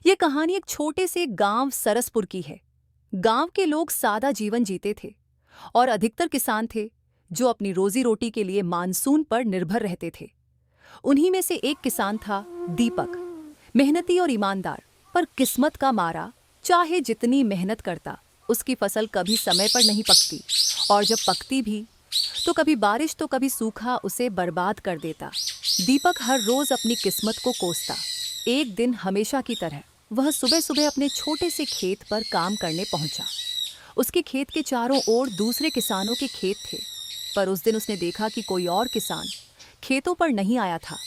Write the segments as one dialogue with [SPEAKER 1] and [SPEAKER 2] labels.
[SPEAKER 1] ये कहानी एक छोटे से गांव सरसपुर की है। गांव के लोग सादा जीवन जीते थे और अधिकतर किसान थे जो अपनी रोजी रोटी के लिए मानसून पर निर्भर रहते थे। उन्हीं में से एक किसान था दीपक, मेहनती और ईमानदार, पर किस्मत का मारा चाहे जितनी मेहनत करता उसकी फसल कभी समय पर नहीं पकती, और जब पकती भी तो कभी बारिश तो कभी सूखा उसे बर्बाद कर देता। दीपक हर रोज अपनी किस्मत को कोसता। एक दिन हमेशा की तरह वह सुबह सुबह अपने छोटे से खेत पर काम करने पहुंचा। उसके खेत के चारों ओर दूसरे किसानों के खेत थे, पर उस दिन उसने देखा कि कोई और किसान खेतों पर नहीं आया था।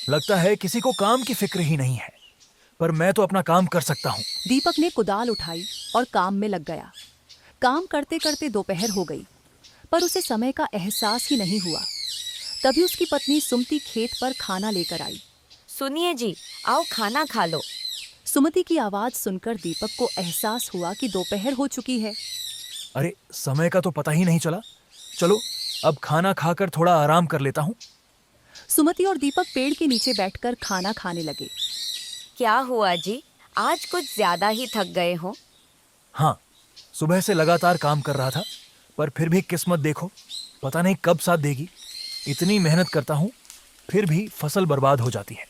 [SPEAKER 2] लगता है किसी को काम की फिक्र ही नहीं है, पर मैं तो अपना काम कर सकता हूँ।
[SPEAKER 1] दीपक ने कुदाल उठाई और काम में लग गया। काम करते करते दोपहर हो गई, पर उसे समय का एहसास ही नहीं हुआ। तभी उसकी पत्नी सुमति खेत पर खाना लेकर आई।
[SPEAKER 3] सुनिए जी, आओ खाना खा लो।
[SPEAKER 1] सुमति की आवाज सुनकर दीपक को एहसास हुआ कि दोपहर हो चुकी है।
[SPEAKER 2] अरे, समय का तो पता ही नहीं चला। चलो, अब खाना खाकर थोड़ा आराम कर लेता हूँ।
[SPEAKER 1] सुमति और दीपक पेड़ के नीचे बैठकर खाना खाने लगे।
[SPEAKER 3] क्या हुआ जी, आज कुछ ज्यादा ही थक गए हो?
[SPEAKER 2] हाँ, सुबह से लगातार काम कर रहा था, पर फिर भी किस्मत देखो, पता नहीं कब साथ देगी। इतनी मेहनत करता हूँ, फिर भी फसल बर्बाद हो जाती है।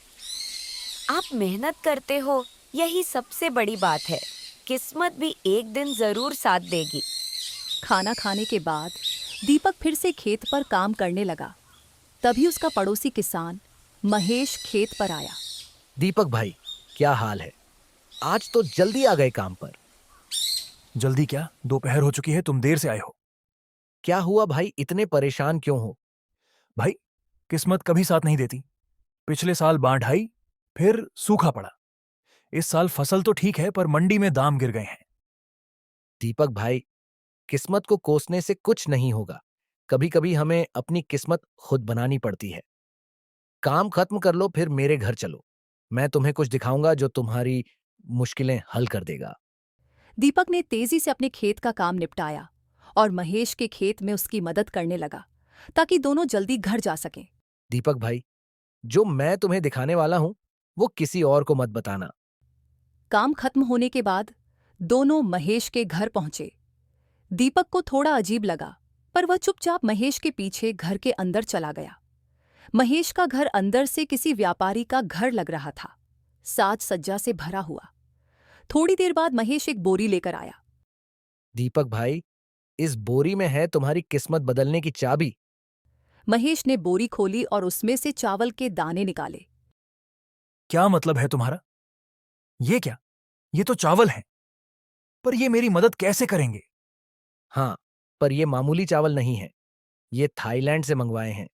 [SPEAKER 3] आप मेहनत करते हो, यही सबसे बड़ी बात है। किस्मत भी एक दिन जरूर साथ देगी।
[SPEAKER 1] खाना खाने के बाद दीपक फिर से खेत पर काम करने लगा। तभी उसका पड़ोसी किसान महेश खेत पर आया।
[SPEAKER 4] दीपक भाई, क्या हाल है? आज तो जल्दी आ गए काम पर।
[SPEAKER 2] जल्दी क्या, दोपहर हो चुकी है, तुम देर से आए हो।
[SPEAKER 4] क्या हुआ भाई, इतने परेशान क्यों हो?
[SPEAKER 2] भाई, किस्मत कभी साथ नहीं देती। पिछले साल बाढ़ आई, फिर सूखा पड़ा। इस साल फसल तो ठीक है, पर मंडी में दाम गिर गए हैं।
[SPEAKER 4] दीपक भाई, किस्मत को कोसने से कुछ नहीं होगा। कभी कभी हमें अपनी किस्मत खुद बनानी पड़ती है। काम खत्म कर लो, फिर मेरे घर चलो। मैं तुम्हें कुछ दिखाऊंगा जो तुम्हारी मुश्किलें हल कर देगा।
[SPEAKER 1] दीपक ने तेजी से अपने खेत का काम निपटाया और महेश के खेत में उसकी मदद करने लगा ताकि दोनों जल्दी घर जा सकें।
[SPEAKER 4] दीपक भाई, जो मैं तुम्हें दिखाने वाला हूं वो किसी और को मत बताना।
[SPEAKER 1] काम खत्म होने के बाद दोनों महेश के घर पहुंचे। दीपक को थोड़ा अजीब लगा, पर वह चुपचाप महेश के पीछे घर के अंदर चला गया। महेश का घर अंदर से किसी व्यापारी का घर लग रहा था, साज सज्जा से भरा हुआ। थोड़ी देर बाद महेश एक बोरी लेकर आया।
[SPEAKER 4] दीपक भाई, इस बोरी में है तुम्हारी किस्मत बदलने की चाबी।
[SPEAKER 1] महेश ने बोरी खोली और उसमें से चावल के दाने निकाले।
[SPEAKER 2] क्या मतलब है तुम्हारा? ये क्या? ये तो चावल हैं, पर ये मेरी मदद कैसे करेंगे?
[SPEAKER 4] हाँ, पर ये मामूली चावल नहीं है। ये थाईलैंड से मंगवाए हैं।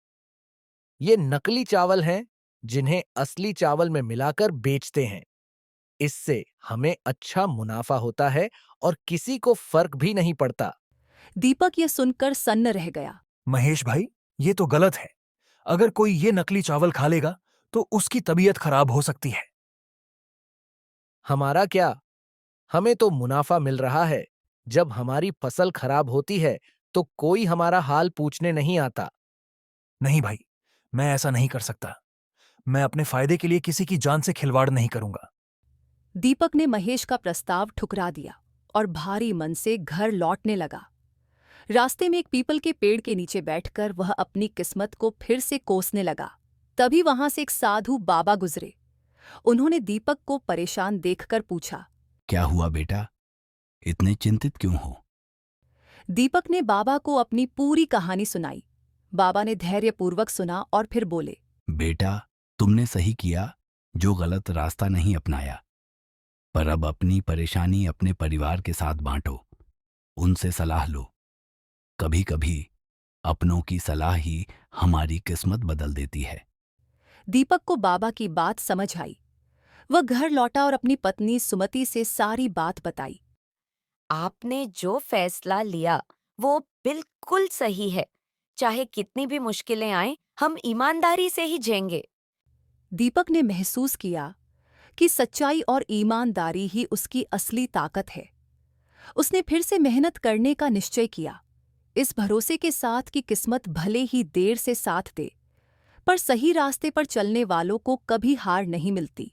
[SPEAKER 4] ये नकली चावल हैं जिन्हें असली चावल में मिलाकर बेचते हैं। इससे हमें अच्छा मुनाफा होता है और किसी को फर्क भी नहीं पड़ता।
[SPEAKER 1] दीपक यह सुनकर सन्न रह गया।
[SPEAKER 2] महेश भाई, ये तो गलत है। अगर कोई ये नकली चावल खा लेगा तो उसकी तबीयत खराब हो सकती है।
[SPEAKER 4] हमारा क्या, हमें तो मुनाफा मिल रहा है। जब हमारी फसल खराब होती है तो कोई हमारा हाल पूछने नहीं आता।
[SPEAKER 2] नहीं भाई, मैं ऐसा नहीं कर सकता। मैं अपने फायदे के लिए किसी की जान से खिलवाड़ नहीं करूंगा।
[SPEAKER 1] दीपक ने महेश का प्रस्ताव ठुकरा दिया और भारी मन से घर लौटने लगा। रास्ते में एक पीपल के पेड़ के नीचे बैठकर वह अपनी किस्मत को फिर से कोसने लगा। तभी वहां से एक साधु बाबा गुजरे। उन्होंने दीपक को परेशान देखकर पूछा,
[SPEAKER 5] क्या हुआ बेटा, इतने चिंतित क्यों हो?
[SPEAKER 1] दीपक ने बाबा को अपनी पूरी कहानी सुनाई। बाबा ने धैर्यपूर्वक सुना और फिर बोले,
[SPEAKER 5] बेटा, तुमने सही किया जो गलत रास्ता नहीं अपनाया। पर अब अपनी परेशानी अपने परिवार के साथ बांटो, उनसे सलाह लो। कभी कभी अपनों की सलाह ही हमारी किस्मत बदल देती है।
[SPEAKER 1] दीपक को बाबा की बात समझ आई। वह घर लौटा और अपनी पत्नी सुमति से सारी बात बताई।
[SPEAKER 3] आपने जो फैसला लिया वो बिल्कुल सही है। चाहे कितनी भी मुश्किलें आए, हम ईमानदारी से ही झेलेंगे।
[SPEAKER 1] दीपक ने महसूस किया कि सच्चाई और ईमानदारी ही उसकी असली ताकत है। उसने फिर से मेहनत करने का निश्चय किया, इस भरोसे के साथ कि किस्मत भले ही देर से साथ दे, पर सही रास्ते पर चलने वालों को कभी हार नहीं मिलती।